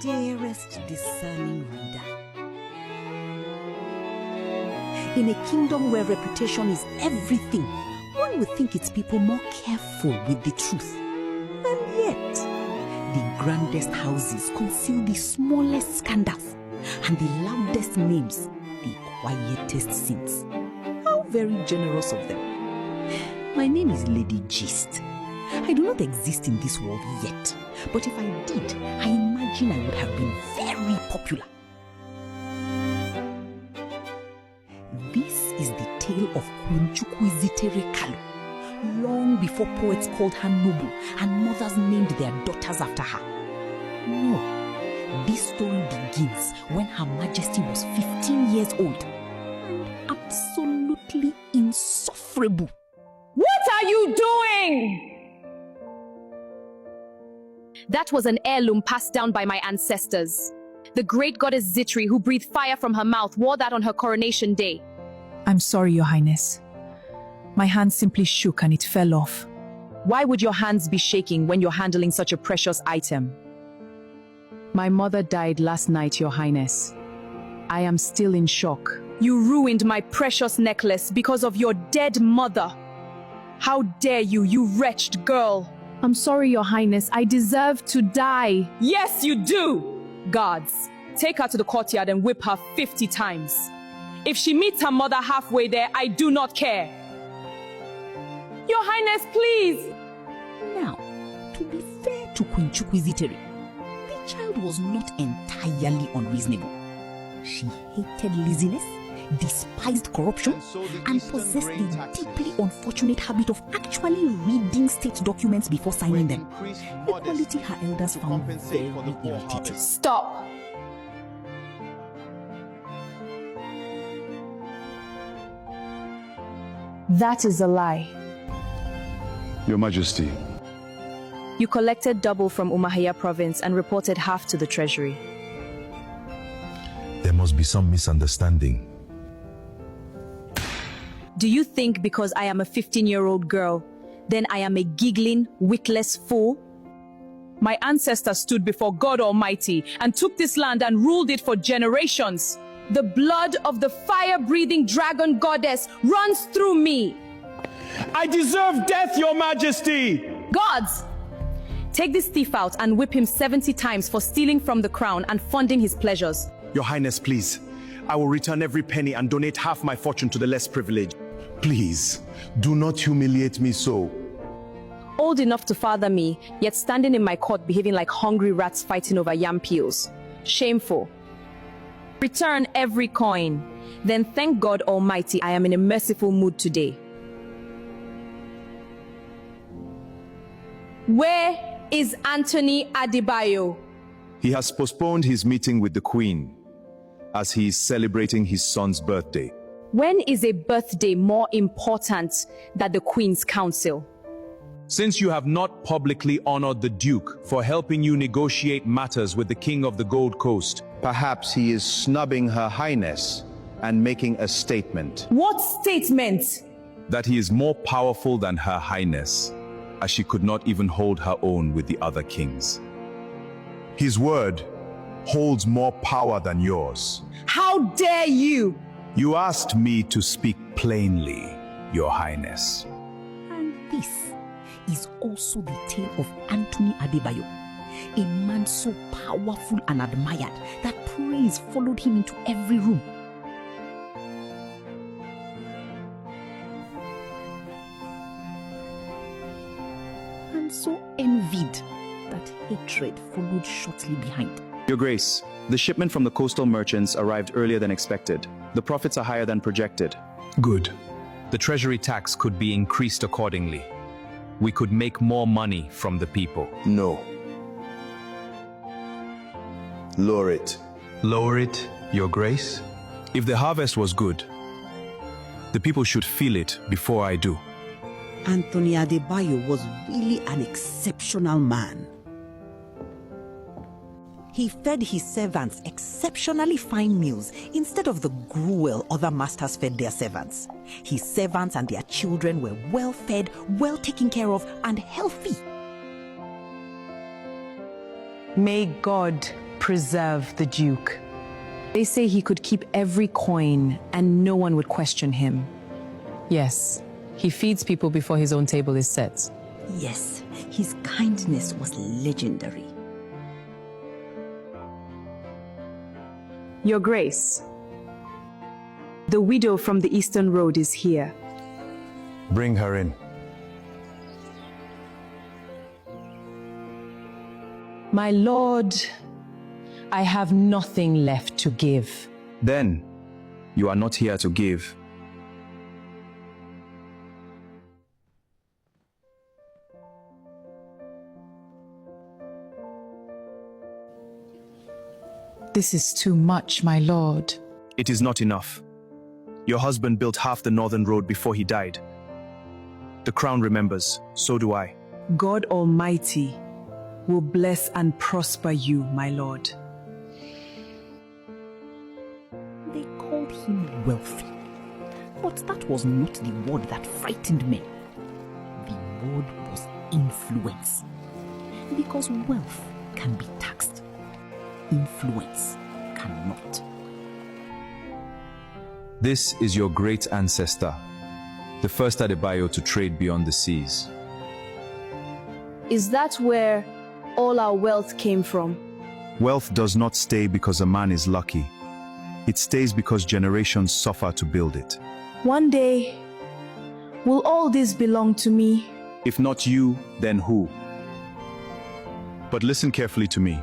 Dearest discerning reader, in a kingdom where reputation is everything, one would think its people more careful with the truth. And yet, the grandest houses conceal the smallest scandals, and the loudest names, the quietest sins. How very generous of them. My name is Lady Gist. I do not exist in this world yet, but if I did, I imagine I would have been very popular. This is the tale of Queen Chukwuezitere Kalu, long before poets called her noble and mothers named their daughters after her. No, this story begins when Her Majesty was 15 years old and absolutely insufferable. What are you doing? That was an heirloom passed down by my ancestors. The great goddess Zitri, who breathed fire from her mouth, wore that on her coronation day. I'm sorry, Your Highness. My hand simply shook and it fell off. Why would your hands be shaking when you're handling such a precious item? My mother died last night, Your Highness. I am still in shock. You ruined my precious necklace because of your dead mother. How dare you, you wretched girl! I'm sorry, Your Highness. I deserve to die. Yes, you do! Guards, take her to the courtyard and whip her 50 times. If she meets her mother halfway there, I do not care. Your Highness, please! Now, to be fair to Queen Chukwuezitere, the child was not entirely unreasonable. She hated laziness, despised corruption, and possessed the deeply unfortunate habit of actually reading state documents before signing them, a quality her elders found very irritating. Stop! That is a lie. Your Majesty. You collected double from Umuahia province and reported half to the treasury. There must be some misunderstanding. Do you think because I am a 15-year-old girl, then I am a giggling, witless fool? My ancestors stood before God Almighty and took this land and ruled it for generations. The blood of the fire-breathing dragon goddess runs through me. I deserve death, Your Majesty! Gods! Take this thief out and whip him 70 times for stealing from the crown and funding his pleasures. Your Highness, please. I will return every penny and donate half my fortune to the less privileged. Please, do not humiliate me so. Old enough to father me, yet standing in my court behaving like hungry rats fighting over yam peels. Shameful. Return every coin. Then thank God Almighty I am in a merciful mood today. Where is Anthony Adebayo? He has postponed his meeting with the Queen as he is celebrating his son's birthday. When is a birthday more important than the Queen's Council? Since you have not publicly honored the Duke for helping you negotiate matters with the King of the Gold Coast, perhaps he is snubbing Her Highness and making a statement. What statement? that he is more powerful than Her Highness, as she could not even hold her own with the other kings. His word holds more power than yours. How dare you! You asked me to speak plainly, Your Highness. And this is also the tale of Anthony Adebayo, a man so powerful and admired that praise followed him into every room. And so envied that hatred followed shortly behind. Your Grace, the shipment from the coastal merchants arrived earlier than expected. The profits are higher than projected. Good. The treasury tax could be increased accordingly. We could make more money from the people. No. Lower it. Lower it, Your Grace? If the harvest was good, the people should feel it before I do. Anthony Adebayo was really an exceptional man. He fed his servants exceptionally fine meals instead of the gruel other masters fed their servants. His servants and their children were well fed, well taken care of, and healthy. May God preserve the Duke. They say he could keep every coin and no one would question him. Yes, he feeds people before his own table is set. Yes, his kindness was legendary. Your Grace, the widow from the Eastern Road is here. Bring her in. My lord, I have nothing left to give. Then, you are not here to give. This is too much, my lord. It is not enough. Your husband built half the northern road before he died. The crown remembers, so do I. God Almighty will bless and prosper you, my lord. They called him wealthy, but that was not the word that frightened men. The word was influence. Because wealth can be taxed. Influence cannot. This is your great ancestor, the first Adebayo to trade beyond the seas. Is that where all our wealth came from? Wealth does not stay because a man is lucky. It stays because generations suffer to build it. One day, will all this belong to me? If not you, then who? But listen carefully to me.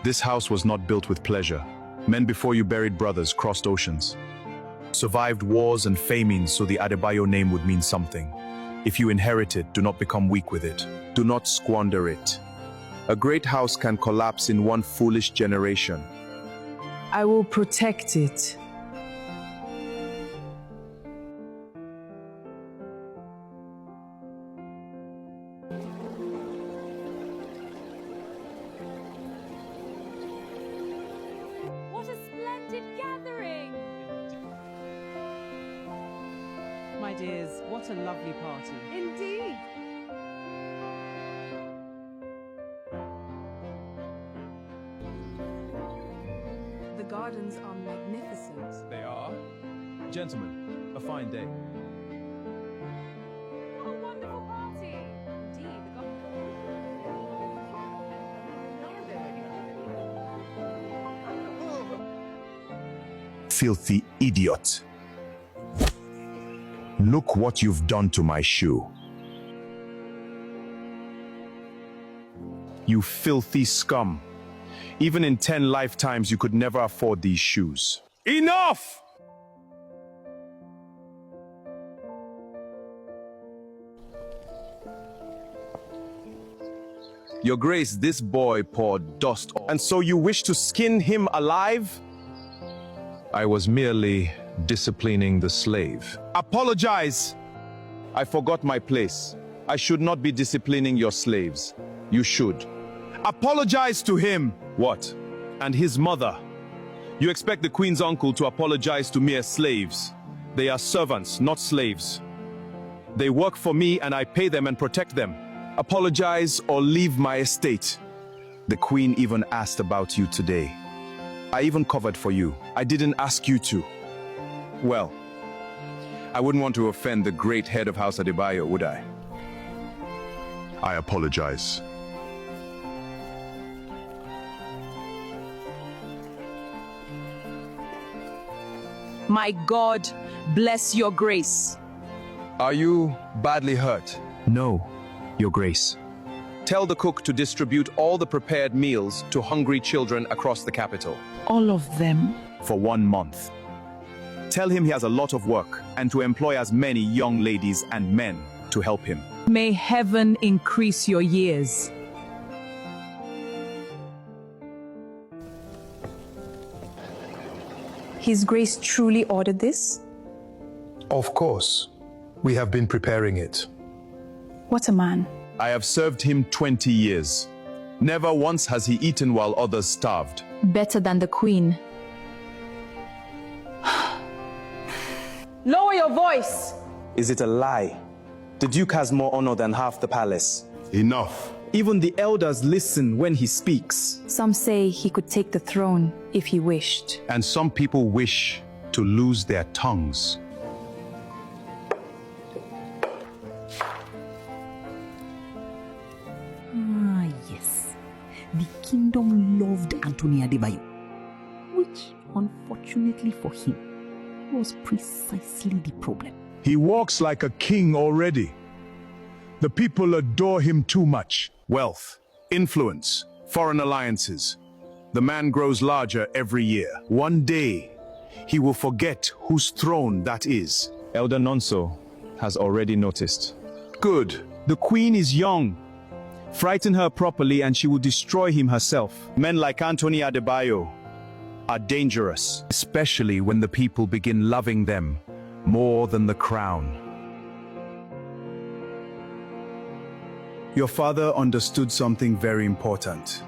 This house was not built with pleasure. Men before you buried brothers, crossed oceans, survived wars and famines so the Adebayo name would mean something. If you inherit it, do not become weak with it. Do not squander it. A great house can collapse in one foolish generation. I will protect it. What a splendid gathering! My dears, what a lovely party. Indeed. The gardens are magnificent. They are. Gentlemen, a fine day. What a wonderful party! Indeed, Filthy idiot. Look what you've done to my shoe. You filthy scum. Even in 10 lifetimes, you could never afford these shoes. Enough! Your Grace, this boy poured dust on. And so you wish to skin him alive? I was merely disciplining the slave. Apologize! I forgot my place. I should not be disciplining your slaves. You should. Apologize to him! What? And his mother? You expect the Queen's uncle to apologize to mere slaves. They are servants, not slaves. They work for me and I pay them and protect them. Apologize or leave my estate. The Queen even asked about you today. I even covered for you. I didn't ask you to. Well, I wouldn't want to offend the great head of House Adebayo, would I? I apologize. My God, bless your Grace. Are you badly hurt? No, Your Grace. Tell the cook to distribute all the prepared meals to hungry children across the capital. All of them? For 1 month. Tell him he has a lot of work and to employ as many young ladies and men to help him. May heaven increase your years. His Grace truly ordered this? Of course. We have been preparing it. What a man. I have served him 20 years. Never once has he eaten while others starved. Better than the Queen. Lower your voice! Is it a lie? The Duke has more honor than half the palace. Enough. Even the elders listen when he speaks. Some say he could take the throne if he wished. And some people wish to lose their tongues. Ah, yes. The kingdom loved Anthony Adebayo, which, unfortunately for him, was precisely the problem. He walks like a king already. The people adore him too much. Wealth, influence, foreign alliances. The man grows larger every year. One day, he will forget whose throne that is. Elder Nonso has already noticed. Good. The queen is young. Frighten her properly and she will destroy him herself. Men like Anthony Adebayo are dangerous, especially when the people begin loving them more than the crown. Your father understood something very important.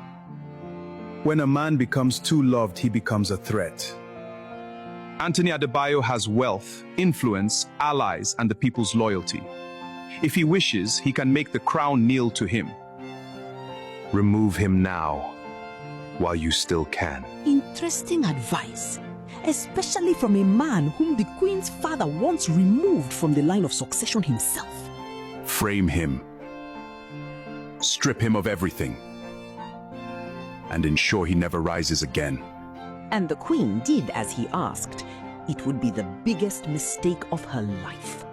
When a man becomes too loved, he becomes a threat. Anthony Adebayo has wealth, influence, allies, and the people's loyalty. If he wishes, he can make the crown kneel to him. Remove him now, while you still can. Interesting advice, especially from a man whom the queen's father once removed from the line of succession himself. Frame him. Strip him of everything. And ensure he never rises again. And the queen did as he asked. It would be the biggest mistake of her life.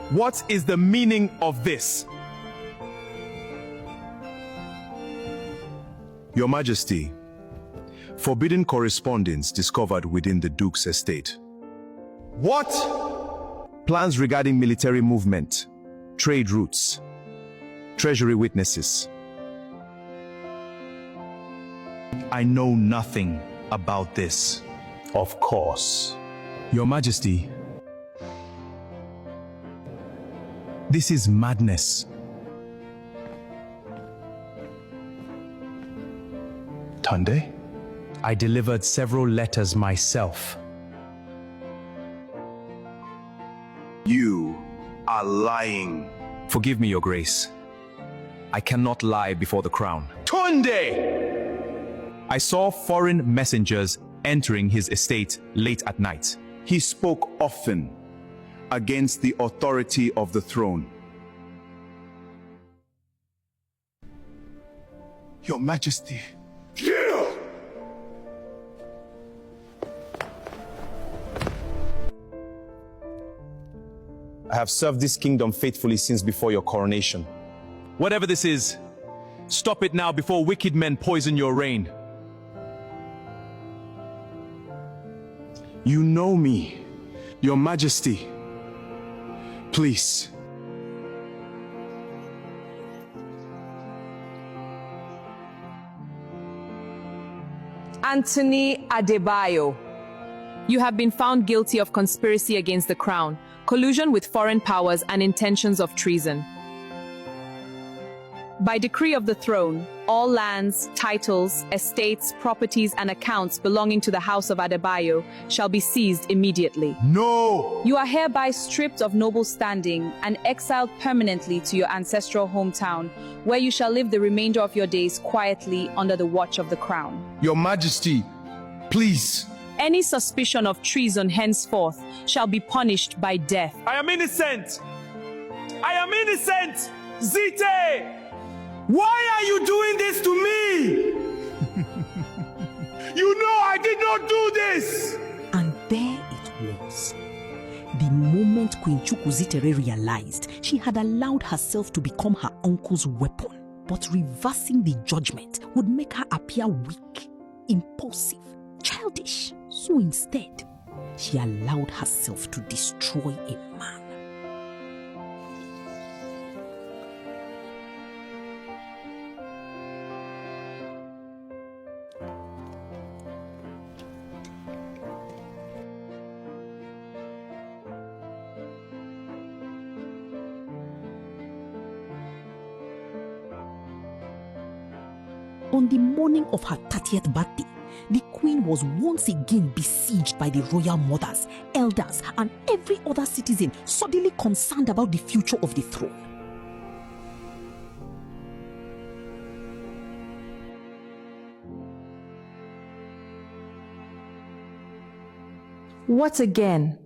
What is the meaning of this? Your Majesty, forbidden correspondence discovered within the Duke's estate. What? Plans regarding military movement, trade routes, treasury witnesses. I know nothing about this. Of course. Your Majesty, this is madness. Tunde? I delivered several letters myself. You are lying. Forgive me, Your Grace. I cannot lie before the crown. Tunde! I saw foreign messengers entering his estate late at night. He spoke often against the authority of the throne. Your Majesty. I have served this kingdom faithfully since before your coronation. Whatever this is, stop it now before wicked men poison your reign. You know me, Your Majesty. Please. Anthony Adebayo, you have been found guilty of conspiracy against the crown, collusion with foreign powers, and intentions of treason. By decree of the throne, all lands, titles, estates, properties, and accounts belonging to the House of Adebayo shall be seized immediately. No! You are hereby stripped of noble standing and exiled permanently to your ancestral hometown, where you shall live the remainder of your days quietly under the watch of the crown. Your Majesty, please. Any suspicion of treason henceforth shall be punished by death. I am innocent! I am innocent! Zite! Why are you doing this to me? You know I did not do this! And there it was. The moment Queen Chukwuzitere realized she had allowed herself to become her uncle's weapon, but reversing the judgment would make her appear weak, impulsive, childish. So instead, she allowed herself to destroy a man. On the morning of her 30th birthday, the queen was once again besieged by the royal mothers, elders, and every other citizen suddenly concerned about the future of the throne. What again?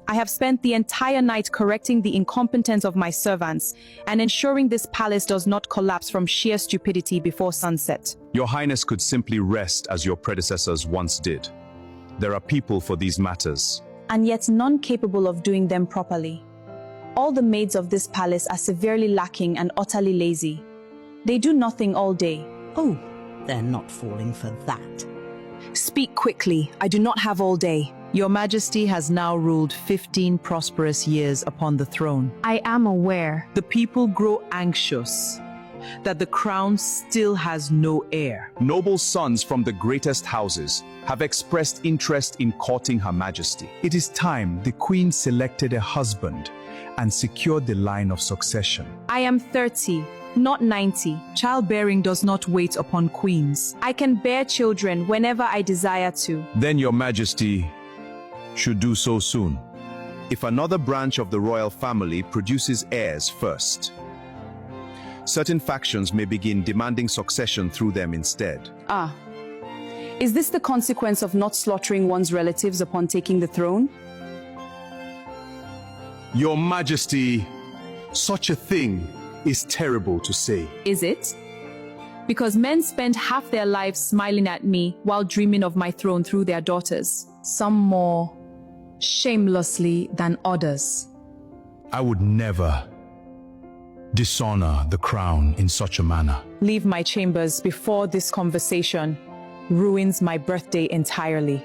I have spent the entire night correcting the incompetence of my servants and ensuring this palace does not collapse from sheer stupidity before sunset. Your Highness could simply rest as your predecessors once did. There are people for these matters. And yet none capable of doing them properly. All the maids of this palace are severely lacking and utterly lazy. They do nothing all day. Oh, they're not falling for that. Speak quickly. I do not have all day. Your Majesty has now ruled 15 prosperous years upon the throne. I am aware. The people grow anxious that the crown still has no heir. Noble sons from the greatest houses have expressed interest in courting Her Majesty. It is time the Queen selected a husband and secured the line of succession. I am 30, not 90. Childbearing does not wait upon queens. I can bear children whenever I desire to. Then Your Majesty should do so soon. If another branch of the royal family produces heirs first, certain factions may begin demanding succession through them instead. Ah. Is this the consequence of not slaughtering one's relatives upon taking the throne? Your Majesty, such a thing is terrible to say. Is it? Because men spend half their lives smiling at me while dreaming of my throne through their daughters. Some more shamelessly than others. I would never dishonor the crown in such a manner. Leave my chambers before this conversation ruins my birthday entirely.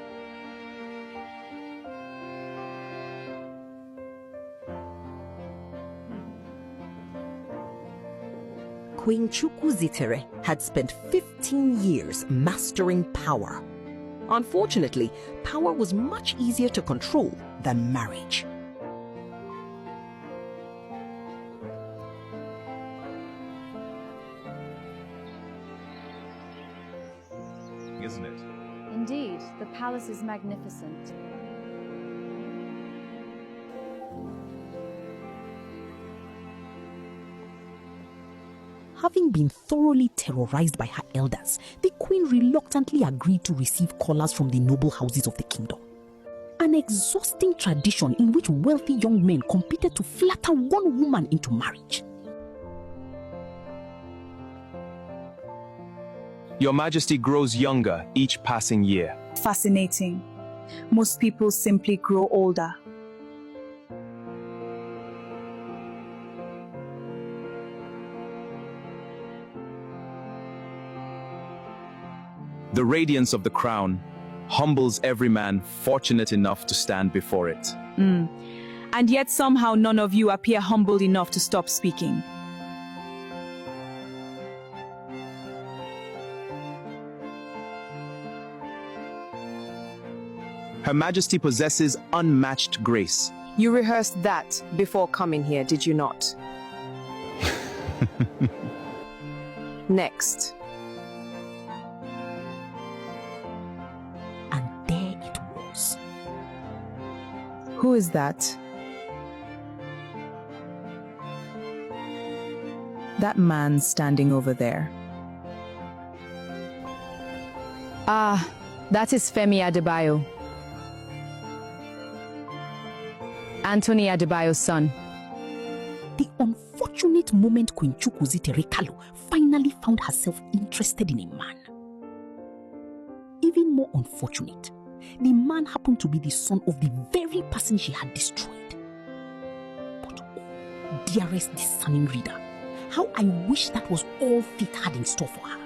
Queen Chukwuzitere had spent 15 years mastering power. Unfortunately, power was much easier to control than marriage. Isn't it? Indeed, the palace is magnificent. Having been thoroughly terrorized by her elders, the queen reluctantly agreed to receive callers from the noble houses of the kingdom. An exhausting tradition in which wealthy young men competed to flatter one woman into marriage. Your Majesty grows younger each passing year. Fascinating. Most people simply grow older. The radiance of the crown humbles every man fortunate enough to stand before it. And yet somehow none of you appear humbled enough to stop speaking. Her Majesty possesses unmatched grace. You rehearsed that before coming here, did you not? Next. And there it was. Who is that? That man standing over there. Ah, that is Femi Adebayo. Anthony Adebayo's son. The unfortunate moment Queen Chukwuzitere Kalu finally found herself interested in a man. Even more unfortunate, the man happened to be the son of the very person she had destroyed. But oh, dearest discerning reader, how I wish that was all fate had in store for her.